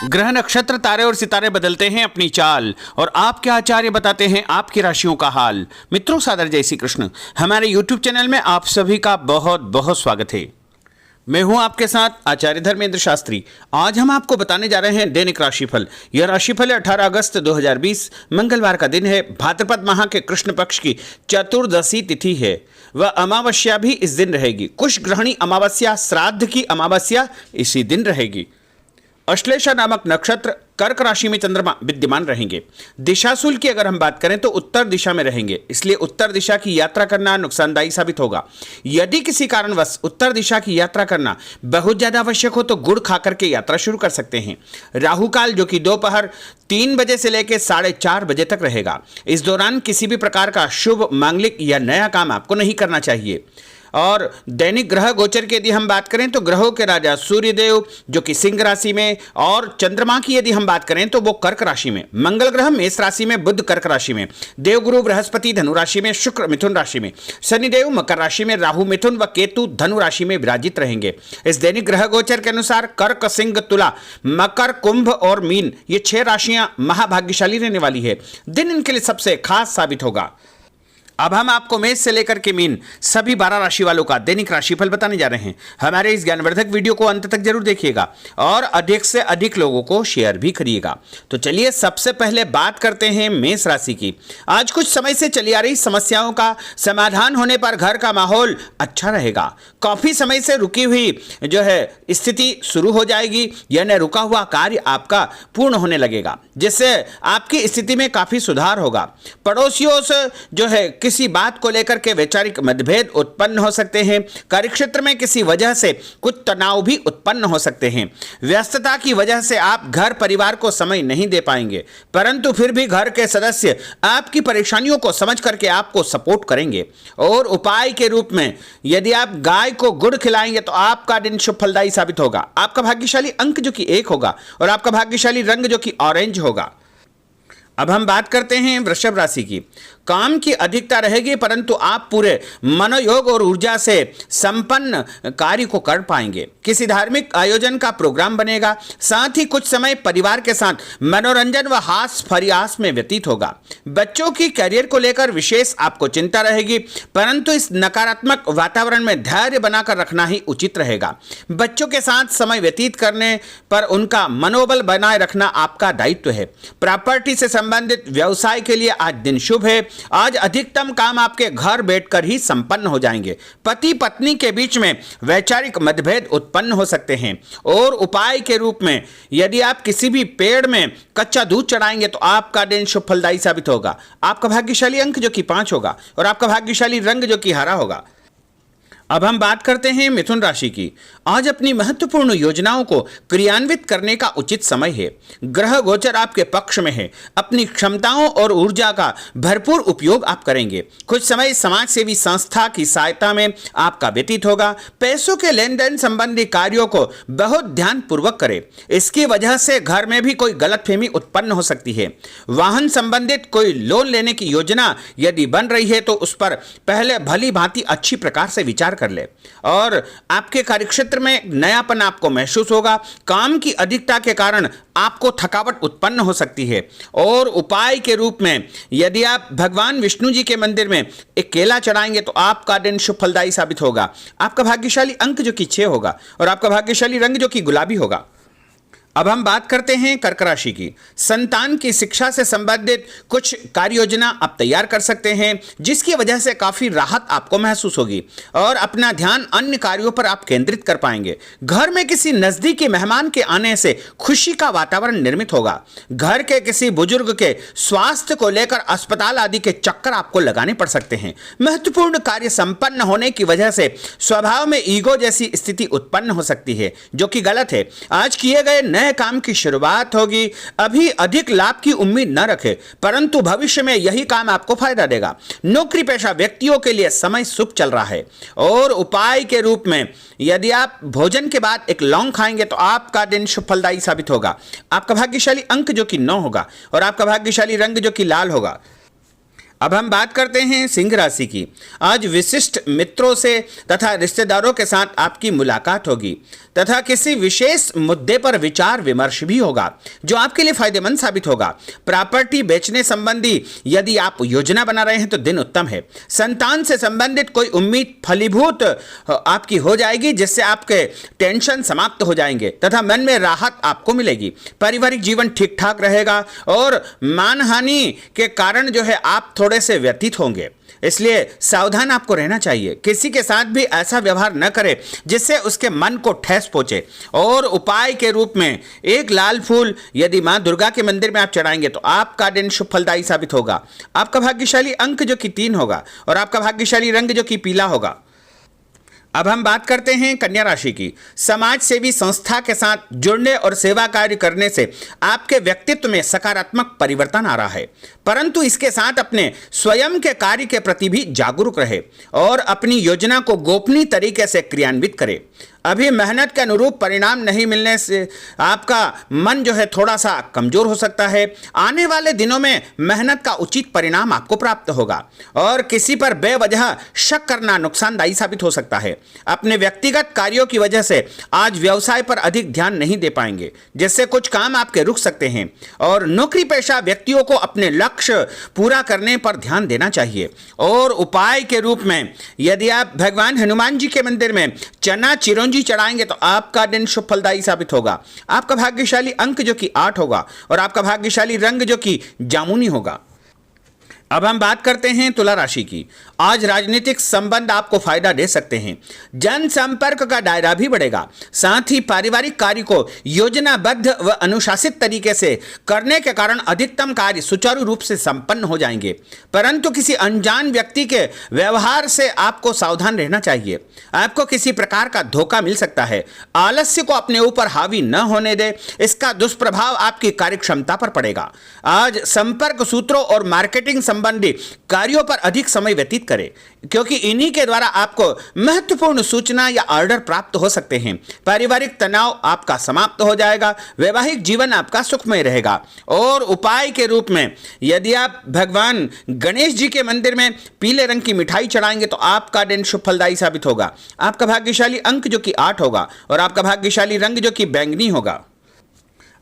ग्रह नक्षत्र तारे और सितारे बदलते हैं अपनी चाल और आपके आचार्य बताते हैं आपकी राशियों का हाल। मित्रों, सादर जय श्री कृष्ण। हमारे YouTube चैनल में आप सभी का बहुत बहुत स्वागत है। मैं हूं आपके साथ आचार्य धर्मेंद्र शास्त्री। आज हम आपको बताने जा रहे हैं दैनिक राशिफल। यह राशिफल है 18 अगस्त 2020 मंगलवार का दिन है। भाद्रपद माह के कृष्ण पक्ष की चतुर्दशी तिथि है। वह अमावस्या भी इस दिन रहेगी। कुश ग्रहणी अमावस्या, श्राद्ध की अमावस्या इसी दिन रहेगी। अश्लेषा नामक नक्षत्र कर्क राशि में चंद्रमा विद्यमान रहेंगे। दिशाशूल की अगर हम बात करें तो उत्तर दिशा में रहेंगे, इसलिए उत्तर दिशा की यात्रा करना नुकसानदायी साबित होगा। यदि किसी कारणवश उत्तर दिशा की यात्रा करना बहुत ज्यादा आवश्यक हो तो गुड़ खाकर के यात्रा शुरू कर सकते हैं। राहु काल जो कि दोपहर 3 बजे से लेकर 4:30 बजे तक रहेगा। इस दौरान किसी भी प्रकार का शुभ, मांगलिक या नया काम आपको नहीं करना चाहिए। और दैनिक ग्रह गोचर की यदि हम बात करें तो ग्रहों के राजा सूर्यदेव जो कि सिंह राशि में, और चंद्रमा की यदि हम बात करें तो वो कर्क राशि में, मंगल ग्रह मेष राशि में, बुध कर्क राशि में, देवगुरु बृहस्पति धनु राशि में, शुक्र मिथुन राशि में, शनिदेव मकर राशि में, राहु मिथुन व केतु धनु राशि में विराजित रहेंगे। इस दैनिक ग्रह गोचर के अनुसार कर्क, सिंह, तुला, मकर, कुंभ और मीन ये 6 राशियां महाभाग्यशाली रहने वाली है। दिन इनके लिए सबसे खास साबित होगा। अब हम आपको मेष से लेकर के मीन सभी 12 राशि वालों का दैनिक राशिफल बताने जा रहे हैं। हमारे इस ज्ञानवर्धक वीडियो को अंत तक जरूर देखिएगा और अधिक से अधिक लोगों को शेयर भी करिएगा। तो चलिए सबसे पहले बात करते हैं मेष राशि की। आज कुछ समय से चली आ रही समस्याओं का समाधान होने पर घर का माहौल अच्छा रहेगा। काफी समय से रुकी हुई जो है स्थिति शुरू हो जाएगी, यानी रुका हुआ कार्य आपका पूर्ण होने लगेगा, जिससे आपकी स्थिति में काफी सुधार होगा। पड़ोसियों से जो है किसी बात को लेकर के वैचारिक मतभेद उत्पन्न हो सकते हैं। कार्यक्षेत्र में किसी वजह से कुछ तनाव भी उत्पन्न हो सकते हैं। व्यस्तता की वजह से आप घर परिवार को समय नहीं दे पाएंगे, परंतु फिर भी घर के सदस्य आपकी परेशानियों को समझ करके आपको सपोर्ट करेंगे। और उपाय के रूप में यदि आप गाय को गुड़ खिलाएंगे तो आपका दिन शुभ फलदायी साबित होगा। आपका भाग्यशाली अंक जो कि 1 होगा और आपका भाग्यशाली रंग जो कि ऑरेंज होगा। अब हम बात करते हैं वृषभ राशि की। काम की अधिकता रहेगी, परंतु आप पूरे मनोयोग और ऊर्जा से संपन्न कार्य को कर पाएंगे। किसी धार्मिक आयोजन का प्रोग्राम बनेगा। साथ ही कुछ समय परिवार के साथ मनोरंजन व हास्य फरियास में व्यतीत होगा। बच्चों की करियर को लेकर विशेष आपको चिंता रहेगी, परंतु इस नकारात्मक वातावरण में धैर्य बनाकर रखना ही उचित रहेगा। बच्चों के साथ समय व्यतीत करने पर उनका मनोबल बनाए रखना आपका दायित्व है। प्रॉपर्टी से संबंधित व्यवसाय के लिए आज दिन शुभ है। आज अधिकतम काम आपके घर बैठकर ही संपन्न हो जाएंगे। पति पत्नी के बीच में वैचारिक मतभेद उत्पन्न हो सकते हैं। और उपाय के रूप में यदि आप किसी भी पेड़ में कच्चा दूध चढ़ाएंगे तो आपका दिन शुभ फलदायी साबित होगा। आपका भाग्यशाली अंक जो कि 5 होगा और आपका भाग्यशाली रंग जो कि हरा होगा। अब हम बात करते हैं मिथुन राशि की। आज अपनी महत्वपूर्ण योजनाओं को क्रियान्वित करने का उचित समय है। ग्रह गोचर आपके पक्ष में है। अपनी क्षमताओं और ऊर्जा का भरपूर उपयोग आप करेंगे। कुछ समय समाज सेवी संस्था की सहायता में आपका व्यतीत होगा। पैसों के लेन देन संबंधी कार्यों को बहुत ध्यान पूर्वक करें। इसकी वजह से घर में भी कोई गलतफहमी उत्पन्न हो सकती है। वाहन संबंधित कोई लोन लेने की योजना यदि बन रही है तो उस पर पहले भली भांति अच्छी प्रकार से विचार कर ले। और आपके कार्यक्षेत्र में नयापन आपको महसूस होगा। काम की अधिकता के कारण आपको थकावट उत्पन्न हो सकती है। और उपाय के रूप में यदि आप भगवान विष्णु जी के मंदिर में एक केला चढ़ाएंगे तो आपका दिन शुभ फलदायी साबित होगा। आपका भाग्यशाली अंक जो कि 6 होगा और आपका भाग्यशाली रंग जो कि गुलाबी होगा। अब हम बात करते हैं कर्क राशि की। संतान की शिक्षा से संबंधित कुछ कार्य योजना आप तैयार कर सकते हैं, जिसकी वजह से काफी राहत आपको महसूस होगी और अपना ध्यान अन्य कार्यों पर आप केंद्रित कर पाएंगे। घर में किसी नजदीकी मेहमान के आने से खुशी का वातावरण निर्मित होगा। घर के किसी बुजुर्ग के स्वास्थ्य को लेकर अस्पताल आदि के चक्कर आपको लगाने पड़ सकते हैं। महत्वपूर्ण कार्य संपन्न होने की वजह से स्वभाव में ईगो जैसी स्थिति उत्पन्न हो सकती है, जो कि गलत है। आज किए गए नए काम की शुरुआत होगी। अभी अधिक लाभ की उम्मीद न रखें, परंतु भविष्य में यही काम आपको फायदा देगा। नौकरी पेशा व्यक्तियों के लिए समय शुभ चल रहा है। और उपाय के रूप में यदि आप भोजन के बाद एक लौंग खाएंगे तो आपका दिन शुभ फलदायी साबित होगा। आपका भाग्यशाली अंक जो कि 9 होगा और आपका भाग्यशाली रंग जो कि लाल होगा। अब हम बात करते हैं सिंह राशि की। आज विशिष्ट मित्रों से तथा रिश्तेदारों के साथ आपकी मुलाकात होगी तथा किसी विशेष मुद्दे पर विचार विमर्श भी होगा जो आपके लिए फायदेमंद साबित होगा। प्रॉपर्टी बेचने संबंधी यदि आप योजना बना रहे हैं तो दिन उत्तम है। संतान से संबंधित कोई उम्मीद फलीभूत आपकी हो जाएगी जिससे आपके टेंशन समाप्त हो जाएंगे तथा मन में राहत आपको मिलेगी। पारिवारिक जीवन ठीक ठाक रहेगा और मानहानि के कारण जो है आप थोड़े से व्यतीत होंगे, इसलिए सावधान आपको रहना चाहिए। किसी के साथ भी ऐसा व्यवहार न करें जिससे उसके मन को ठेस पहुंचे। और उपाय के रूप में एक लाल फूल यदि मां दुर्गा के मंदिर में आप चढ़ाएंगे तो आपका दिन शुभ फलदायी साबित होगा। आपका भाग्यशाली अंक जो कि 3 होगा और आपका भाग्यशाली रंग जो कि पीला होगा। अब हम बात करते हैं कन्या राशि की। समाज सेवी संस्था के साथ जुड़ने और सेवा कार्य करने से आपके व्यक्तित्व में सकारात्मक परिवर्तन आ रहा है, परंतु इसके साथ अपने स्वयं के कार्य के प्रति भी जागरूक रहे और अपनी योजना को गोपनीय तरीके से क्रियान्वित करें। अभी मेहनत के अनुरूप परिणाम नहीं मिलने से आपका मन जो है थोड़ा सा कमजोर हो सकता है। आने वाले दिनों में मेहनत का उचित परिणाम आपको प्राप्त होगा और किसी पर बेवजह शक करना नुकसानदायी साबित हो सकता है। अपने व्यक्तिगत कार्यों की वजह से आज व्यवसाय पर अधिक ध्यान नहीं दे पाएंगे, जिससे कुछ काम आपके रुक सकते हैं। और नौकरी पेशा व्यक्तियों को अपने लक्ष्य पूरा करने पर ध्यान देना चाहिए। और उपाय के रूप में यदि आप भगवान हनुमान जी के मंदिर में चना चिरौंजी चढ़ाएंगे तो आपका दिन शुभ फलदायी साबित होगा। आपका भाग्यशाली अंक जो कि 8 होगा और आपका भाग्यशाली रंग जो कि जामुनी होगा। अब हम बात करते हैं तुला राशि की। आज राजनीतिक संबंध आपको फायदा दे सकते हैं। जनसंपर्क का दायरा भी बढ़ेगा। साथ ही पारिवारिक कार्य को योजनाबद्ध व अनुशासित तरीके से करने के कारण अधिकतम कार्य सुचारू रूप से संपन्न हो जाएंगे, परंतु किसी अनजान व्यक्ति के व्यवहार से आपको सावधान रहना चाहिए। आपको किसी प्रकार का धोखा मिल सकता है। आलस्य को अपने ऊपर हावी न होने दे, इसका दुष्प्रभाव आपकी कार्यक्षमता पर पड़ेगा। आज संपर्क सूत्रों और मार्केटिंग संबंधी कार्यों पर अधिक समय व्यतीत करें, क्योंकि इन्हीं के द्वारा आपको महत्वपूर्ण सूचना या ऑर्डर प्राप्त हो सकते हैं। पारिवारिक तनाव आपका समाप्त हो जाएगा। वैवाहिक जीवन आपका सुखमय रहेगा। और उपाय के रूप में यदि आप भगवान गणेश जी के मंदिर में पीले रंग की मिठाई चढ़ाएंगे तो आपका दिन शुभ फलदायी साबित होगा। आपका भाग्यशाली अंक जो कि 8 होगा और आपका भाग्यशाली रंग जो कि बैंगनी होगा।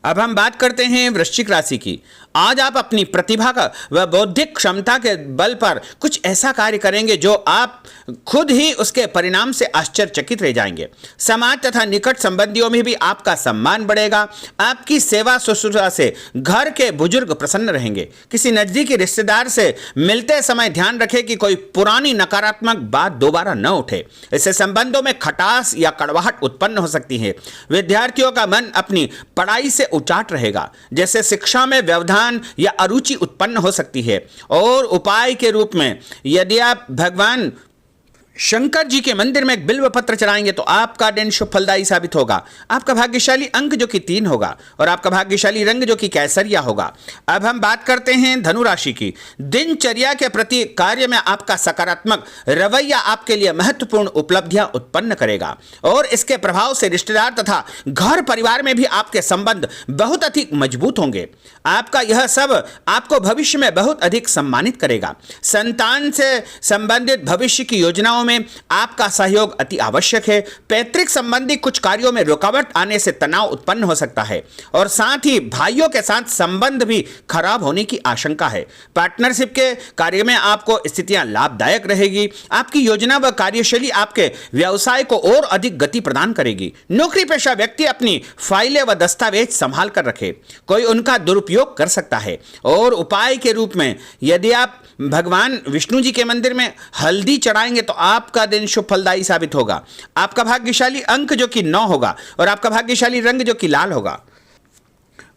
अब हम बात करते हैं वृश्चिक राशि की। आज आप अपनी प्रतिभा का व बौद्धिक क्षमता के बल पर कुछ ऐसा कार्य करेंगे जो आप खुद ही उसके परिणाम से आश्चर्यचकित रह जाएंगे। समाज तथा निकट संबंधियों में भी आपका सम्मान बढ़ेगा। आपकी सेवा शुश्रूषा से घर के बुजुर्ग प्रसन्न रहेंगे। किसी नजदीकी रिश्तेदार से मिलते समय ध्यान रखें कि कोई पुरानी नकारात्मक बात दोबारा न उठे, इससे संबंधों में खटास या कड़वाहट उत्पन्न हो सकती है। विद्यार्थियों का मन अपनी पढ़ाई से उचाट रहेगा, जैसे शिक्षा में व्यवधान या अरुचि उत्पन्न हो सकती है। और उपाय के रूप में यदि आप भगवान शंकर जी के मंदिर में एक बिल्व पत्र चढ़ाएंगे तो आपका दिन शुभ फलदायी साबित होगा। आपका भाग्यशाली अंक जो कि 3 होगा और आपका भाग्यशाली रंग जो कि केसरिया होगा। अब हम बात करते हैं धनु राशि की। दिनचर्या के प्रति कार्य में आपका सकारात्मक रवैया आपके लिए महत्वपूर्ण उपलब्धियां उत्पन्न करेगा और इसके प्रभाव से रिश्तेदार तथा घर परिवार में भी आपके संबंध बहुत अधिक मजबूत होंगे। आपका यह सब आपको भविष्य में बहुत अधिक सम्मानित करेगा। संतान से संबंधित भविष्य की योजनाओं में आपका सहयोग अति आवश्यक है। पैतृक संबंधी कुछ कार्यों में रुकावट आने से तनाव उत्पन्न हो सकता है और साथ ही भाइयों के साथ संबंध भी खराब होने की आशंका है। पार्टनरशिप के कार्य में आपको स्थितियां लाभदायक रहेगी। आपकी योजना व कार्यशैली आपके व्यवसाय को और अधिक गति प्रदान करेगी। नौकरी पेशा व्यक्ति अपनी फाइलें व दस्तावेज संभाल कर रखे, कोई उनका दुरुपयोग कर सकता है। और उपाय के रूप में यदि आप भगवान विष्णु जी के मंदिर में हल्दी चढ़ाएंगे तो आपका दिन शुभ फलदायी साबित होगा। आपका भाग्यशाली अंक जो कि 9 होगा और आपका भाग्यशाली रंग जो कि लाल होगा।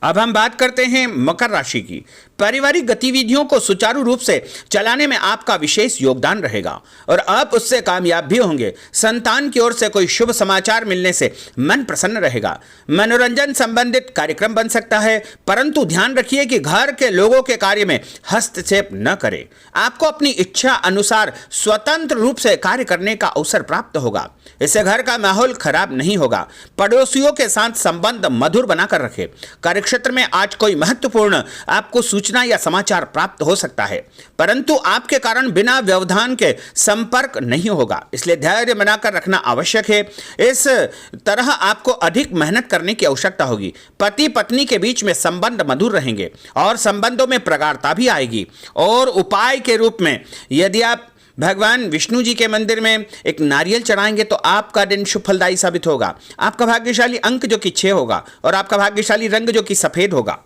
अब हम बात करते हैं मकर राशि की। पारिवारिक गतिविधियों को सुचारू रूप से चलाने में आपका विशेष योगदान रहेगा और आप उससे कामयाब भी होंगे। संतान की ओर से कोई शुभ समाचार मिलने से मन प्रसन्न रहेगा। मनोरंजन संबंधित कार्यक्रम बन सकता है, परंतु ध्यान रखिए कि घर के लोगों के कार्य में हस्तक्षेप न करें। आपको अपनी इच्छा अनुसार स्वतंत्र रूप से कार्य करने का अवसर प्राप्त होगा। इससे घर का माहौल खराब नहीं होगा। पड़ोसियों के साथ संबंध मधुर बनाकर रखें। कार्यक्षेत्र में आज कोई महत्वपूर्ण आपको सूचना या समाचार प्राप्त हो सकता है, परंतु आपके कारण बिना व्यवधान के संपर्क नहीं होगा, इसलिए धैर्य बनाकर रखना आवश्यक है। इस तरह आपको अधिक मेहनत करने की आवश्यकता होगी। पति पत्नी के बीच में संबंध मधुर रहेंगे और संबंधों में प्रगाढ़ता भी आएगी। और उपाय के रूप में यदि आप भगवान विष्णु जी के मंदिर में एक नारियल चढ़ाएंगे तो आपका दिन शुभ फलदायी साबित होगा। आपका भाग्यशाली अंक जो कि 6 होगा और आपका भाग्यशाली रंग जो कि सफेद होगा।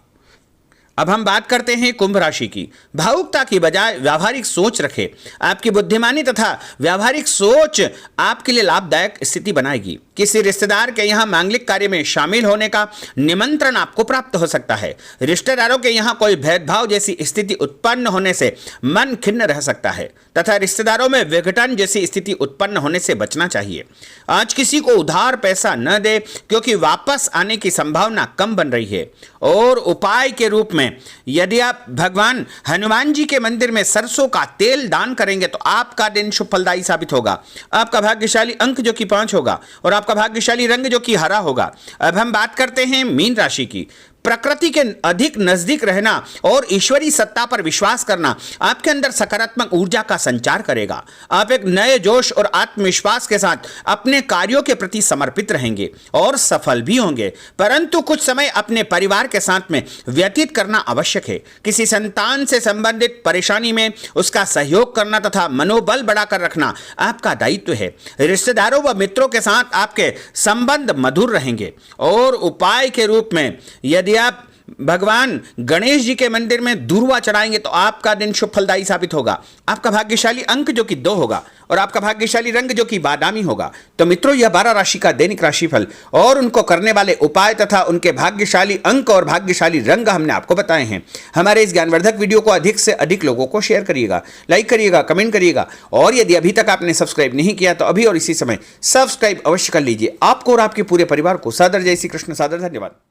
अब हम बात करते हैं कुंभ राशि की। भावुकता की बजाय व्यावहारिक सोच रखें। आपकी बुद्धिमानी तथा व्यावहारिक सोच आपके लिए लाभदायक स्थिति बनाएगी। किसी रिश्तेदार के यहाँ मांगलिक कार्य में शामिल होने का निमंत्रण आपको प्राप्त हो सकता है। रिश्तेदारों के यहाँ कोई भेदभाव जैसी स्थिति उत्पन्न होने से मन खिन्न रह सकता है तथा रिश्तेदारों में विघटन जैसी स्थिति उत्पन्न होने से बचना चाहिए। आज किसी को उधार पैसा न दे क्योंकि वापस आने की संभावना कम बन रही है। और उपाय के रूप में यदि आप भगवान हनुमान जी के मंदिर में सरसों का तेल दान करेंगे तो आपका दिन शुभ फलदायी साबित होगा। आपका भाग्यशाली अंक जो कि 5 होगा और आपका भाग्यशाली रंग जो कि हरा होगा। अब हम बात करते हैं मीन राशि की। प्रकृति के अधिक नजदीक रहना और ईश्वरीय सत्ता पर विश्वास करना आपके अंदर सकारात्मक ऊर्जा का संचार करेगा। आप एक नए जोश और आत्मविश्वास के साथ अपने कार्यों के प्रति समर्पित रहेंगे और सफल भी होंगे, परंतु कुछ समय अपने परिवार के साथ में व्यतीत करना आवश्यक है। किसी संतान से संबंधित परेशानी में उसका सहयोग करना तथा मनोबल बढ़ाकर रखना आपका दायित्व है। रिश्तेदारों व मित्रों के साथ आपके संबंध मधुर रहेंगे। और उपाय के रूप में यदि आप भगवान गणेश जी के मंदिर में दूर्वा चढ़ाएंगे तो आपका दिन शुभ फलदायी साबित होगा। आपका भाग्यशाली अंक जो कि 2 होगा और आपका भाग्यशाली रंग जो कि बादामी होगा। तो मित्रों, यह 12 राशि का दैनिक राशिफल और उनको करने वाले उपाय तथा उनके भाग्यशाली अंक और भाग्यशाली रंग हमने आपको बताए हैं। हमारे इस ज्ञानवर्धक वीडियो को अधिक से अधिक लोगों को शेयर करिएगा, लाइक करिएगा, कमेंट करिएगा और यदि अभी तक आपने सब्सक्राइब नहीं किया तो अभी और इसी समय सब्सक्राइब अवश्य कर लीजिए। आपको और आपके पूरे परिवार को सादर जय श्री कृष्ण, सादर धन्यवाद।